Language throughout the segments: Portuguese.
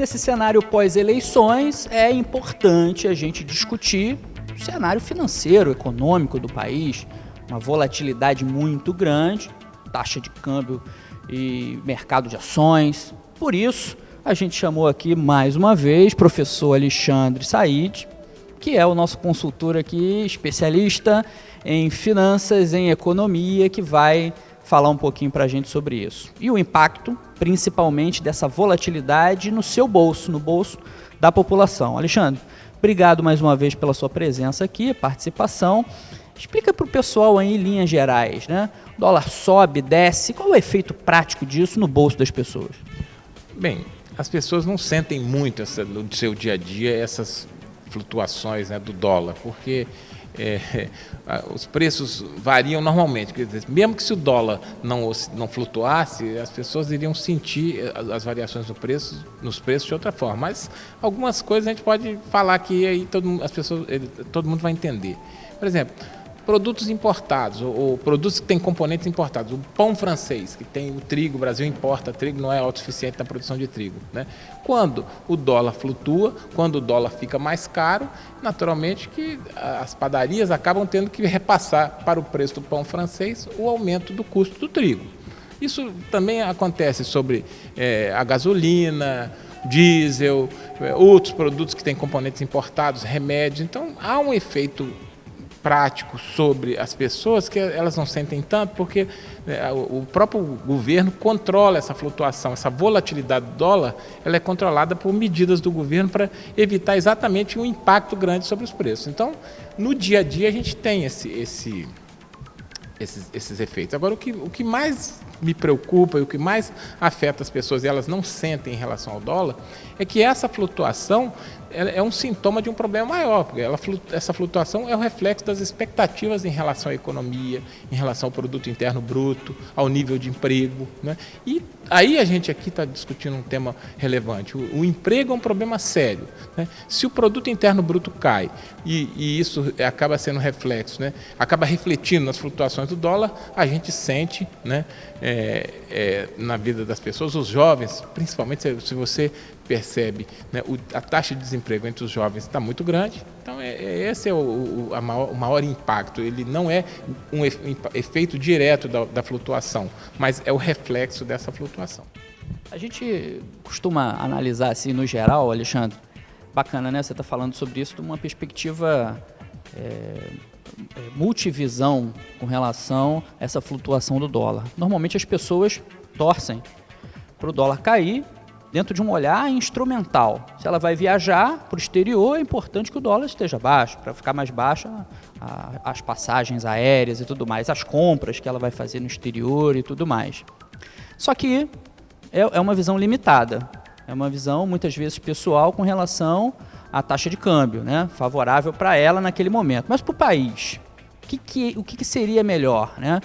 Nesse cenário pós-eleições, é importante a gente discutir o cenário financeiro, econômico do país, uma volatilidade muito grande, taxa de câmbio e mercado de ações. Por isso, a gente chamou aqui mais uma vez o professor Alexandre Said, que é o nosso consultor aqui, especialista em finanças, em economia, que vai falar um pouquinho para a gente sobre isso. E o impacto, principalmente, dessa volatilidade no seu bolso, no bolso da população. Alexandre, obrigado mais uma vez pela sua presença aqui, participação. Explica para o pessoal aí em linhas gerais, né? O dólar sobe, desce, qual é o efeito prático disso no bolso das pessoas? Bem, as pessoas não sentem muito no seu dia a dia essas flutuações, né, do dólar, porque os preços variam normalmente. Quer dizer, mesmo que se o dólar não flutuasse, as pessoas iriam sentir as variações nos preços de outra forma. Mas algumas coisas a gente pode falar que aí todo mundo vai entender. Por exemplo, produtos importados ou produtos que têm componentes importados. O pão francês, que tem o trigo, o Brasil importa trigo, não é autossuficiente na produção de trigo, né? Quando o dólar flutua, quando o dólar fica mais caro, naturalmente que as padarias acabam tendo que repassar para o preço do pão francês o aumento do custo do trigo. Isso também acontece sobre a gasolina, diesel, outros produtos que têm componentes importados, remédios. Então, há um efeito prático sobre as pessoas que elas não sentem tanto, porque o próprio governo controla essa flutuação, essa volatilidade do dólar, ela é controlada por medidas do governo para evitar exatamente um impacto grande sobre os preços. Então, no dia a dia a gente tem esses efeitos. Agora, o que mais me preocupa e o que mais afeta as pessoas e elas não sentem em relação ao dólar é que essa flutuação é um sintoma de um problema maior, porque essa flutuação é o reflexo das expectativas em relação à economia, em relação ao produto interno bruto, ao nível de emprego, né? E aí a gente aqui está discutindo um tema relevante. O emprego é um problema sério, né? Se o produto interno bruto cai e isso acaba sendo reflexo, né? Acaba refletindo nas flutuações do dólar, a gente sente, né? Na vida das pessoas, os jovens, principalmente se você percebe, né, a taxa de desemprego entre os jovens está muito grande. Então esse é o maior impacto. Ele não é um efeito direto da flutuação, mas é o reflexo dessa flutuação. A gente costuma analisar assim no geral, Alexandre, bacana, né? Você está falando sobre isso de uma perspectiva multivisão com relação a essa flutuação do dólar. Normalmente as pessoas torcem para o dólar cair dentro de um olhar instrumental. Se ela vai viajar para o exterior, é importante que o dólar esteja baixo, para ficar mais baixa as passagens aéreas e tudo mais, as compras que ela vai fazer no exterior e tudo mais. Só que é uma visão limitada, é uma visão muitas vezes pessoal com relação à taxa de câmbio, né? Favorável para ela naquele momento. Mas para o país, o que seria melhor, né?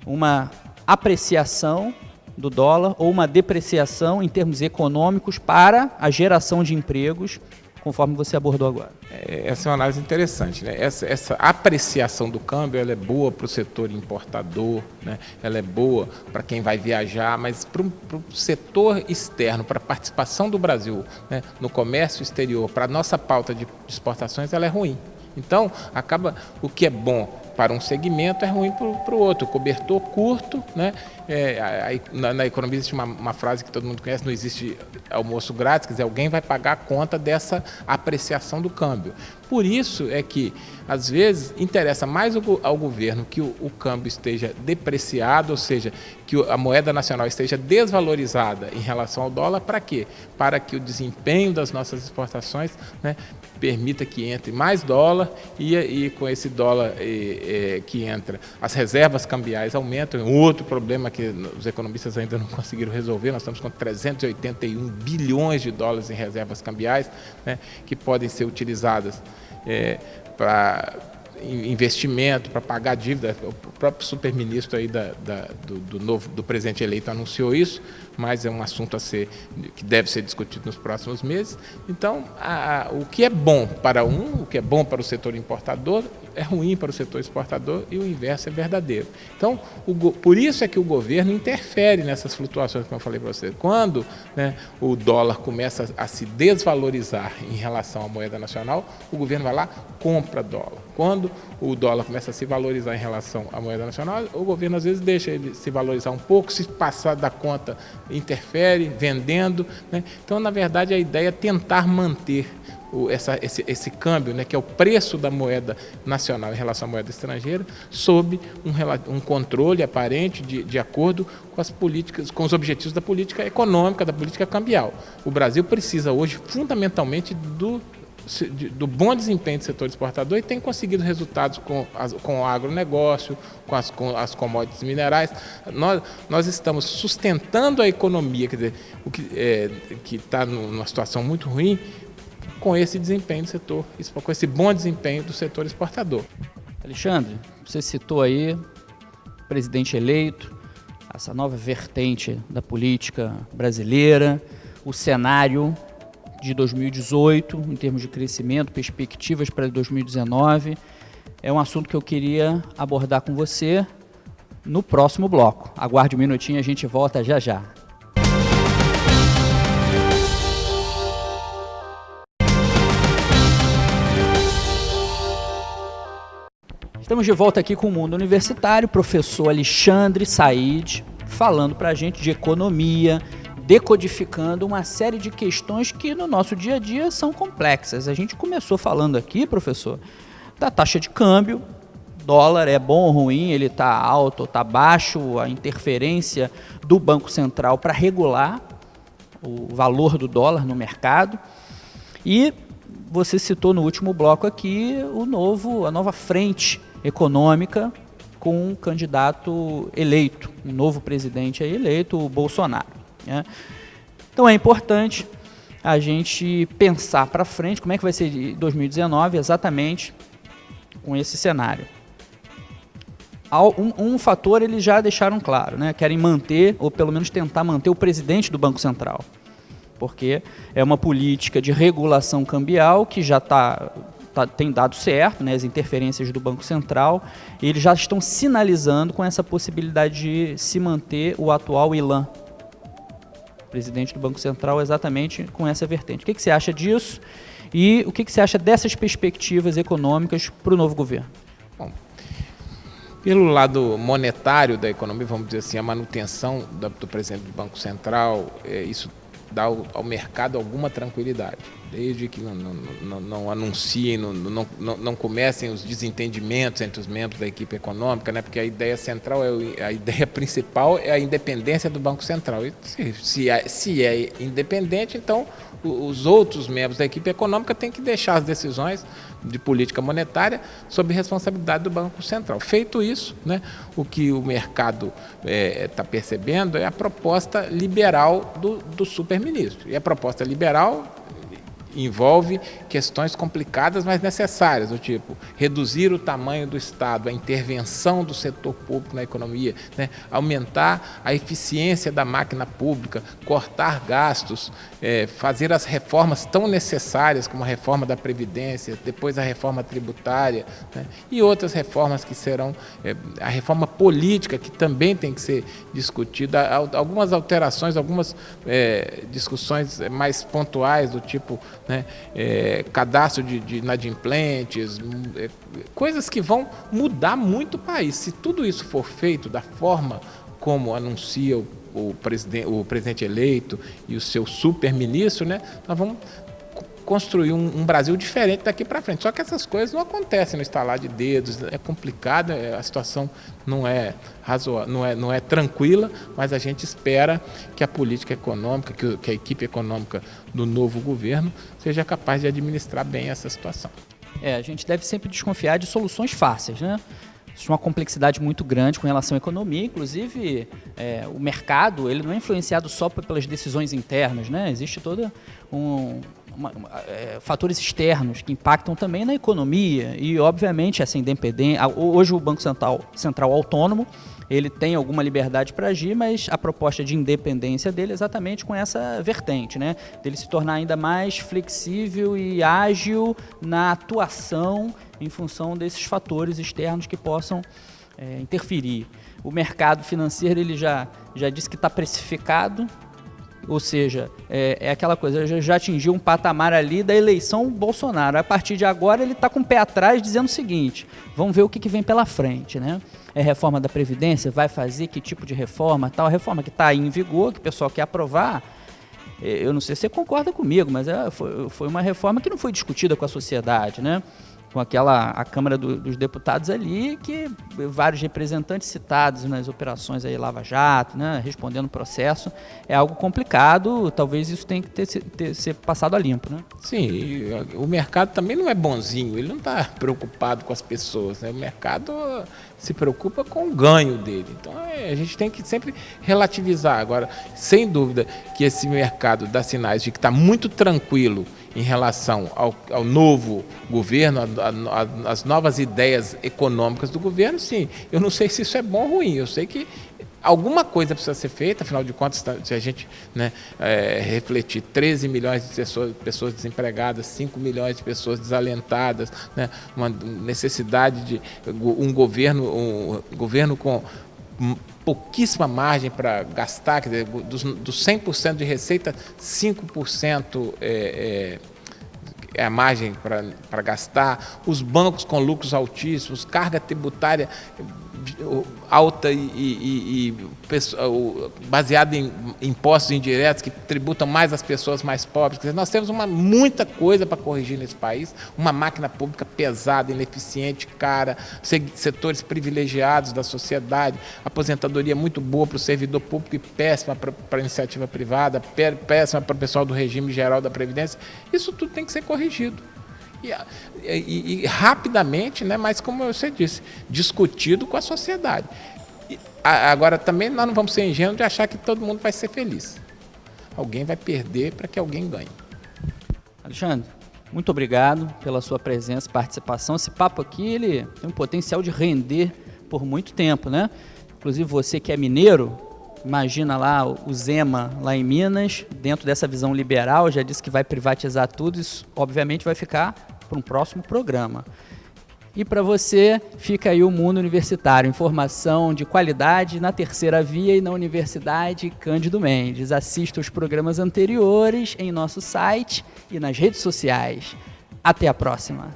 Uma apreciação do dólar ou uma depreciação em termos econômicos para a geração de empregos, conforme você abordou agora? Essa é uma análise interessante, né? Essa apreciação do câmbio, ela é boa para o setor importador, né? Ela é boa para quem vai viajar, mas para o setor externo, para a participação do Brasil, né, no comércio exterior, para a nossa pauta de exportações, ela é ruim. Então, o que é bom para um segmento é ruim para o outro. O cobertor curto, né? Na economia existe uma frase que todo mundo conhece: não existe almoço grátis, quer dizer, alguém vai pagar a conta dessa apreciação do câmbio. Por isso é que, às vezes, interessa mais ao governo que o câmbio esteja depreciado, ou seja, que a moeda nacional esteja desvalorizada em relação ao dólar. Para quê? Para que o desempenho das nossas exportações, né, permita que entre mais dólar e com esse dólar que entra, as reservas cambiais aumentam. Um outro problema que os economistas ainda não conseguiram resolver: nós estamos com 381 bilhões de dólares em reservas cambiais, né, que podem ser utilizadas para investimento, para pagar dívida. O próprio superministro aí do presidente eleito anunciou isso, mas é um assunto que deve ser discutido nos próximos meses. Então, o que é bom para o que é bom para o setor importador, é ruim para o setor exportador e o inverso é verdadeiro. Então, por isso é que o governo interfere nessas flutuações, como eu falei para você. Quando, né, o dólar começa a se desvalorizar em relação à moeda nacional, o governo vai lá, compra dólar. Quando o dólar começa a se valorizar em relação à moeda nacional, o governo às vezes deixa ele se valorizar um pouco, se passar da conta, interfere, vendendo, né? Então, na verdade, a ideia é tentar manter esse câmbio, né, que é o preço da moeda nacional em relação à moeda estrangeira, sob um controle aparente de acordo com as políticas, com os objetivos da política econômica, da política cambial. O Brasil precisa hoje, fundamentalmente, do bom desempenho do setor exportador e tem conseguido resultados com o agronegócio, com as commodities minerais. Nós estamos sustentando a economia, quer dizer, que está numa situação muito ruim, com esse desempenho do setor, com esse bom desempenho do setor exportador. Alexandre, você citou aí presidente eleito, essa nova vertente da política brasileira, o cenário de 2018, em termos de crescimento, perspectivas para 2019, é um assunto que eu queria abordar com você no próximo bloco. Aguarde um minutinho, a gente volta já já. Estamos de volta aqui com o Mundo Universitário, professor Alexandre Said, falando para a gente de economia, decodificando uma série de questões que no nosso dia a dia são complexas. A gente começou falando aqui, professor, da taxa de câmbio, dólar é bom ou ruim, ele está alto ou está baixo, a interferência do Banco Central para regular o valor do dólar no mercado. E você citou no último bloco aqui a nova frente econômica com um candidato eleito, um novo presidente aí eleito, o Bolsonaro, né? Então é importante a gente pensar para frente como é que vai ser 2019 exatamente com esse cenário. Um fator eles já deixaram claro, né? Querem manter, ou pelo menos tentar manter o presidente do Banco Central, porque é uma política de regulação cambial que já tem dado certo, né, as interferências do Banco Central, e eles já estão sinalizando com essa possibilidade de se manter o atual Ilan, presidente do Banco Central, exatamente com essa vertente. O que você acha disso e o que você acha dessas perspectivas econômicas para o novo governo? Bom, pelo lado monetário da economia, vamos dizer assim, a manutenção do presidente do Banco Central, isso dá ao mercado alguma tranquilidade, desde que não anunciem, não comecem os desentendimentos entre os membros da equipe econômica, né? Porque a ideia central, a ideia principal é a independência do Banco Central. E se é independente, então os outros membros da equipe econômica têm que deixar as decisões de política monetária sob responsabilidade do Banco Central. Feito isso, né, o que o mercado está percebendo é a proposta liberal do superministro. E a proposta liberal envolve questões complicadas, mas necessárias, do tipo reduzir o tamanho do Estado, a intervenção do setor público na economia, né? Aumentar a eficiência da máquina pública, cortar gastos, fazer as reformas tão necessárias como a reforma da Previdência, depois a reforma tributária, né? E outras reformas que serão, a reforma política, que também tem que ser discutida, algumas alterações, algumas discussões mais pontuais, do tipo, né, cadastro de inadimplentes, coisas que vão mudar muito o país. Se tudo isso for feito da forma como anuncia o presidente eleito e o seu super-ministro, né, nós vamos construir um Brasil diferente daqui para frente. Só que essas coisas não acontecem no estalar de dedos, é complicado, a situação não é tranquila, mas a gente espera que a política econômica, que a equipe econômica do novo governo seja capaz de administrar bem essa situação. A gente deve sempre desconfiar de soluções fáceis, né? Existe uma complexidade muito grande com relação à economia, inclusive o mercado ele não é influenciado só pelas decisões internas, né? Existe toda fatores externos que impactam também na economia e, obviamente, essa independência. Hoje o Banco Central autônomo, ele tem alguma liberdade para agir, mas a proposta de independência dele é exatamente com essa vertente, né? Dele se tornar ainda mais flexível e ágil na atuação em função desses fatores externos que possam interferir. O mercado financeiro ele já disse que está precificado, ou seja, é aquela coisa, já atingiu um patamar ali da eleição Bolsonaro. A partir de agora ele está com o pé atrás dizendo o seguinte, vamos ver o que vem pela frente, né? Reforma da Previdência, vai fazer que tipo de reforma, tal, a reforma que está aí em vigor, que o pessoal quer aprovar, eu não sei se você concorda comigo, mas foi uma reforma que não foi discutida com a sociedade, né? Com a Câmara dos Deputados ali, que vários representantes citados nas operações aí Lava Jato, né, respondendo o processo, é algo complicado, talvez isso tenha que ser passado a limpo, né? Sim, o mercado também não é bonzinho, ele não está preocupado com as pessoas, né? O mercado se preocupa com o ganho dele, então a gente tem que sempre relativizar. Agora, sem dúvida que esse mercado dá sinais de que está muito tranquilo em relação ao novo governo, às novas ideias econômicas do governo, sim. Eu não sei se isso é bom ou ruim, eu sei que alguma coisa precisa ser feita, afinal de contas, se a gente refletir 13 milhões de pessoas desempregadas, 5 milhões de pessoas desalentadas, né, uma necessidade de um governo com pouquíssima margem para gastar, quer dizer, dos 100% de receita, 5% é a margem para gastar, os bancos com lucros altíssimos, carga tributária alta e baseada em impostos indiretos que tributam mais as pessoas mais pobres. Quer dizer, nós temos muita coisa para corrigir nesse país, uma máquina pública pesada, ineficiente, cara, setores privilegiados da sociedade, aposentadoria muito boa para o servidor público e péssima para a iniciativa privada, péssima para o pessoal do regime geral da Previdência. Isso tudo tem que ser corrigido. E rapidamente, né, mas como você disse, discutido com a sociedade. Agora, também nós não vamos ser ingênuos de achar que todo mundo vai ser feliz. Alguém vai perder para que alguém ganhe. Alexandre, muito obrigado pela sua presença e participação. Esse papo aqui ele tem um potencial de render por muito tempo, né? Inclusive você que é mineiro, imagina lá o Zema lá em Minas, dentro dessa visão liberal, já disse que vai privatizar tudo, isso obviamente vai ficar para um próximo programa. E para você, fica aí o Mundo Universitário, informação de qualidade na Terceira Via e na Universidade Cândido Mendes. Assista os programas anteriores em nosso site e nas redes sociais. Até a próxima!